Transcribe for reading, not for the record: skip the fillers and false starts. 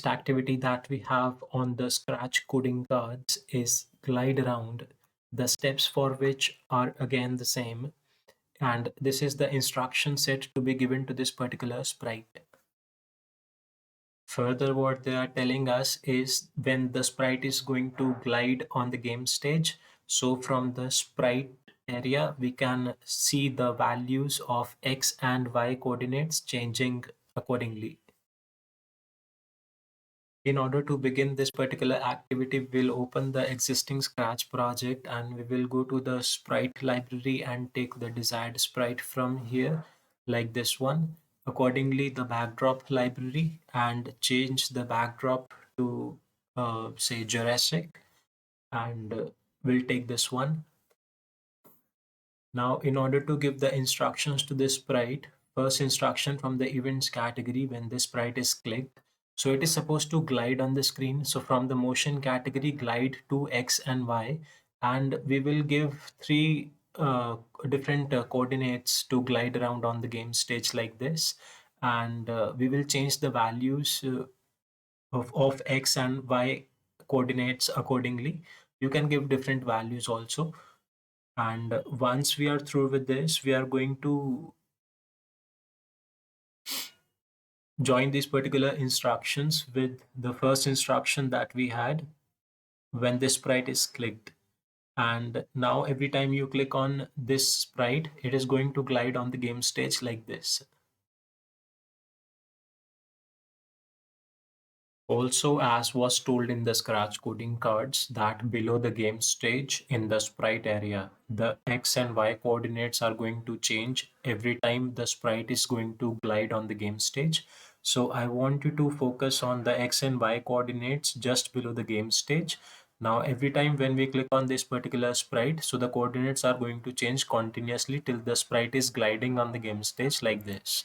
activity that we have on the scratch coding cards is glide around, the steps for which are again the same. And this is the instruction set to be given to this particular sprite. Further, what they are telling us is when the sprite is going to glide on the game stage. So from the sprite area, we can see the values of X and Y coordinates changing accordingly. In order to begin this particular activity, we'll open the existing Scratch project and we will go to the sprite library and take the desired sprite from here, like this one. Accordingly, the backdrop library, and change the backdrop to say Jurassic, and we'll take this one. Now, in order to give the instructions to this sprite, first instruction from the events category when this sprite is clicked. So it is supposed to glide on the screen. So from the motion category, glide to X and Y, and we will give three different coordinates to glide around on the game stage like this. And we will change the values of X and Y coordinates accordingly. You can give different values also. And once we are through with this, we are going to join these particular instructions with the first instruction that we had when this sprite is clicked. And now every time you click on this sprite, it is going to glide on the game stage like this. Also, as was told in the scratch coding cards, that below the game stage in the sprite area, the X and Y coordinates are going to change every time the sprite is going to glide on the game stage. So I want you to focus on the X and Y coordinates just below the game stage. Now, every time when we click on this particular sprite, so the coordinates are going to change continuously till the sprite is gliding on the game stage like this.